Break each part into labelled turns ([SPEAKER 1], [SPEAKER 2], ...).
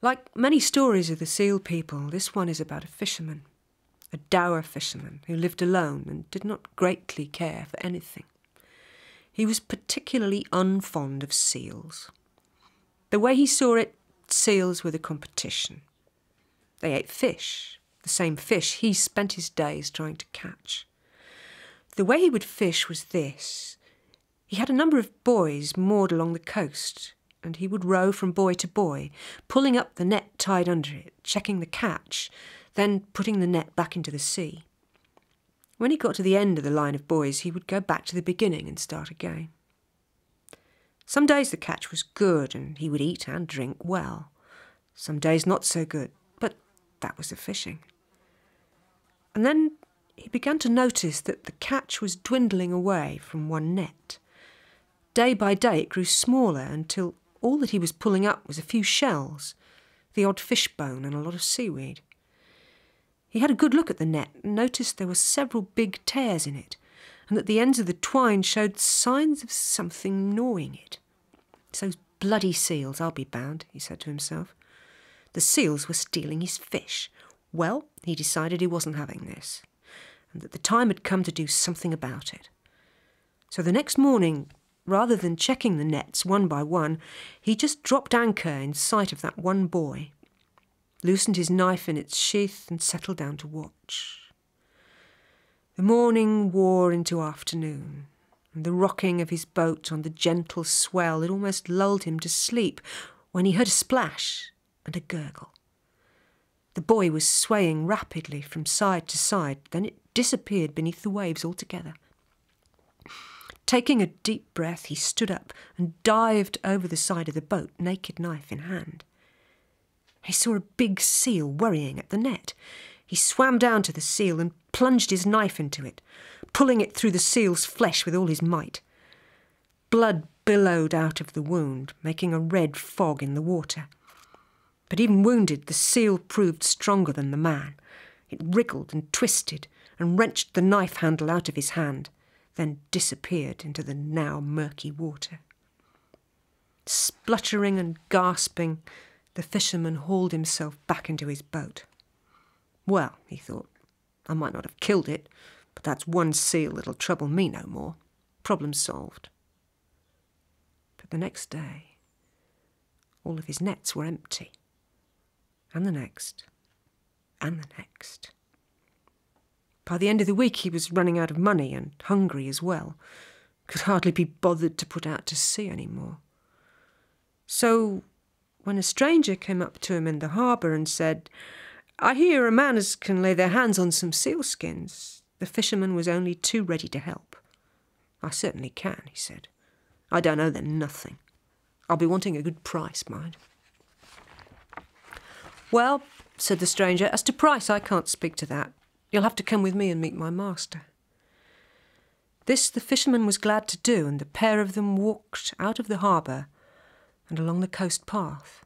[SPEAKER 1] Like many stories of the seal people, this one is about a fisherman, a dour fisherman who lived alone and did not greatly care for anything. He was particularly unfond of seals. The way he saw it, seals were the competition. They ate fish, the same fish he spent his days trying to catch. The way he would fish was this. He had a number of buoys moored along the coast, and he would row from buoy to buoy, pulling up the net tied under it, checking the catch, then putting the net back into the sea. When he got to the end of the line of buoys, he would go back to the beginning and start again. Some days the catch was good, and he would eat and drink well. Some days not so good, but that was the fishing. And then he began to notice that the catch was dwindling away from one net. Day by day it grew smaller until all that he was pulling up was a few shells, the odd fish bone and a lot of seaweed. He had a good look at the net and noticed there were several big tears in it, and that the ends of the twine showed signs of something gnawing it. "It's those bloody seals, I'll be bound," he said to himself. The seals were stealing his fish. Well, he decided he wasn't having this, and that the time had come to do something about it. So the next morning, rather than checking the nets one by one, he just dropped anchor in sight of that one buoy, loosened his knife in its sheath and settled down to watch. The morning wore into afternoon, and the rocking of his boat on the gentle swell had almost lulled him to sleep when he heard a splash and a gurgle. The buoy was swaying rapidly from side to side, then it disappeared beneath the waves altogether. Taking a deep breath, he stood up and dived over the side of the boat, naked knife in hand. He saw a big seal worrying at the net. He swam down to the seal and plunged his knife into it, pulling it through the seal's flesh with all his might. Blood billowed out of the wound, making a red fog in the water. But even wounded, the seal proved stronger than the man. It wriggled and twisted and wrenched the knife handle out of his hand, then disappeared into the now murky water. Spluttering and gasping, the fisherman hauled himself back into his boat. Well, he thought, I might not have killed it, but that's one seal that'll trouble me no more. Problem solved. But the next day, all of his nets were empty. And the next, and the next. By the end of the week he was running out of money and hungry as well. Could hardly be bothered to put out to sea any more. So when a stranger came up to him in the harbour and said, "I hear a man as can lay their hands on some sealskins," the fisherman was only too ready to help. "I certainly can," he said. "I don't owe them nothing. I'll be wanting a good price, mind." "Well," said the stranger, "as to price, I can't speak to that. You'll have to come with me and meet my master." This the fisherman was glad to do, and the pair of them walked out of the harbour and along the coast path.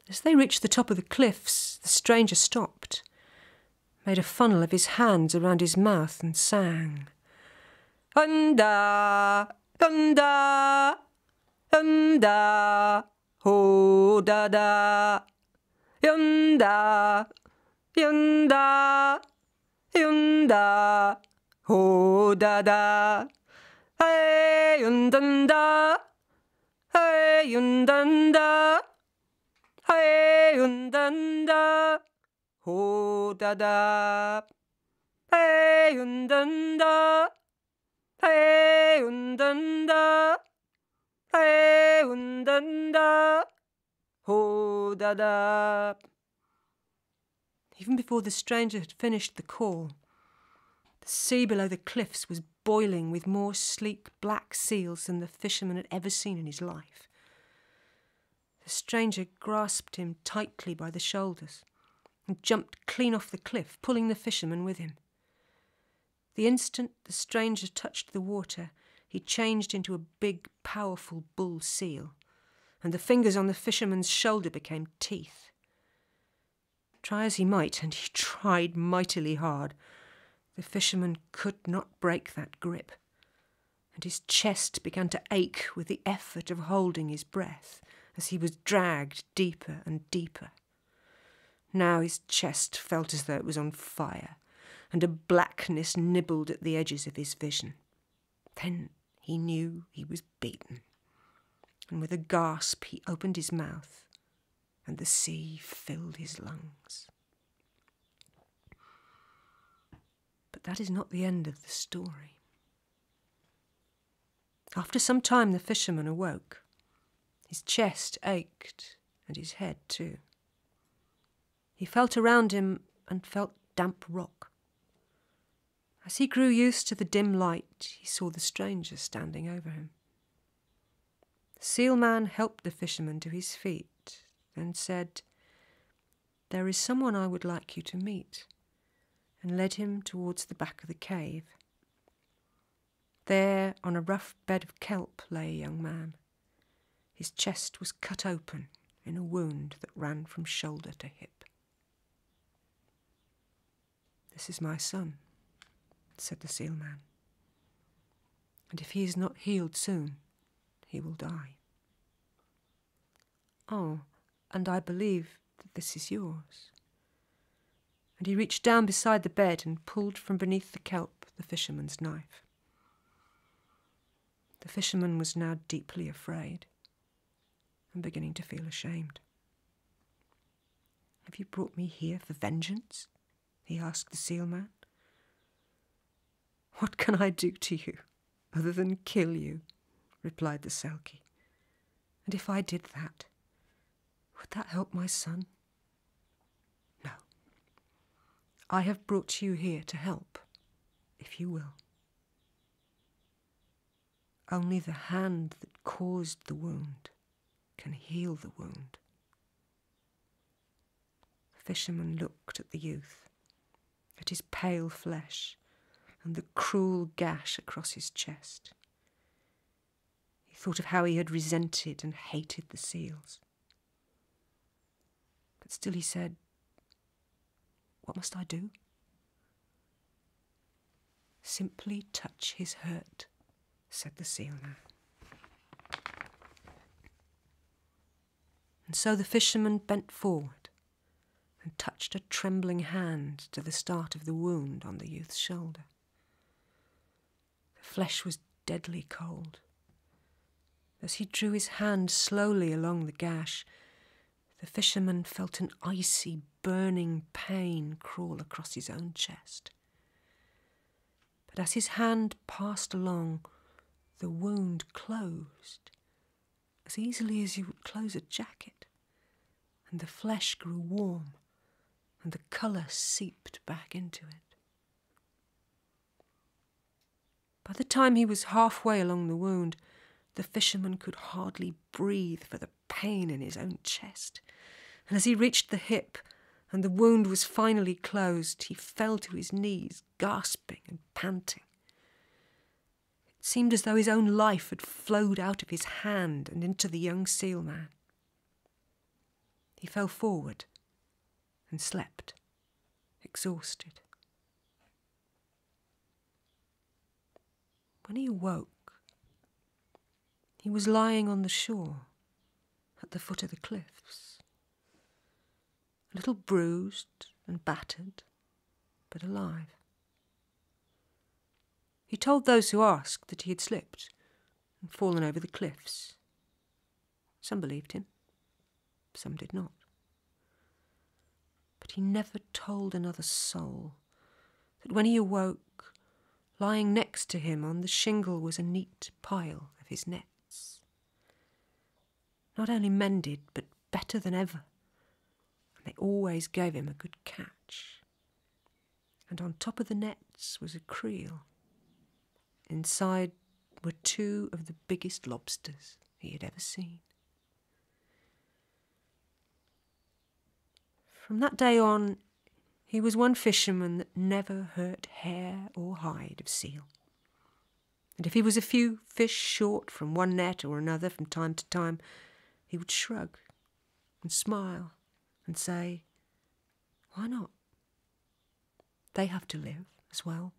[SPEAKER 1] As they reached the top of the cliffs, the stranger stopped, made a funnel of his hands around his mouth and sang, "Hunda, hunda, hunda, ho da da, yunda, yunda, yunda, ho da da, hey yundanda, hey yundanda, hey yundanda, ho da da, hey yundanda, hey yundanda, hey yundanda, ho da da." Even before the stranger had finished the call, the sea below the cliffs was boiling with more sleek black seals than the fisherman had ever seen in his life. The stranger grasped him tightly by the shoulders and jumped clean off the cliff, pulling the fisherman with him. The instant the stranger touched the water, he changed into a big, powerful bull seal, and the fingers on the fisherman's shoulder became teeth. Try as he might, and he tried mightily hard, the fisherman could not break that grip, and his chest began to ache with the effort of holding his breath as he was dragged deeper and deeper. Now his chest felt as though it was on fire, and a blackness nibbled at the edges of his vision. Then he knew he was beaten, and with a gasp he opened his mouth, and the sea filled his lungs. But that is not the end of the story. After some time the fisherman awoke. His chest ached, and his head too. He felt around him and felt damp rock. As he grew used to the dim light, he saw the stranger standing over him. The sealman helped the fisherman to his feet, then said, "There is someone I would like you to meet," and led him towards the back of the cave. There, on a rough bed of kelp, lay a young man. His chest was cut open in a wound that ran from shoulder to hip. "This is my son," said the sealman, "and if he is not healed soon, he will die." "Oh, and I believe that this is yours." And he reached down beside the bed and pulled from beneath the kelp the fisherman's knife. The fisherman was now deeply afraid and beginning to feel ashamed. "Have you brought me here for vengeance?" he asked the sealman. "What can I do to you other than kill you?" replied the Selkie. "And if I did that, would that help my son? No. I have brought you here to help, if you will. Only the hand that caused the wound can heal the wound." The fisherman looked at the youth, at his pale flesh and the cruel gash across his chest. He thought of how he had resented and hated the seals. But still he said, "What must I do?" "Simply touch his hurt," said the sealman. And so the fisherman bent forward and touched a trembling hand to the start of the wound on the youth's shoulder. The flesh was deadly cold. As he drew his hand slowly along the gash, the fisherman felt an icy, burning pain crawl across his own chest. But as his hand passed along, the wound closed, as easily as you would close a jacket, and the flesh grew warm, and the colour seeped back into it. By the time he was halfway along the wound, the fisherman could hardly breathe for the pain in his own chest, and as he reached the hip, and the wound was finally closed, he fell to his knees, gasping and panting. It seemed as though his own life had flowed out of his hand and into the young sealman. He fell forward and slept, exhausted. When he awoke, he was lying on the shore at the foot of the cliffs, a little bruised and battered, but alive. He told those who asked that he had slipped and fallen over the cliffs. Some believed him, some did not. But he never told another soul that when he awoke, lying next to him on the shingle was a neat pile of his nets. Not only mended, but better than ever, and they always gave him a good catch. And on top of the nets was a creel. Inside were 2 of the biggest lobsters he had ever seen. From that day on, he was one fisherman that never hurt hair or hide of seal. And if he was a few fish short from one net or another from time to time, he would shrug and smile and say, "Why not? They have to live as well."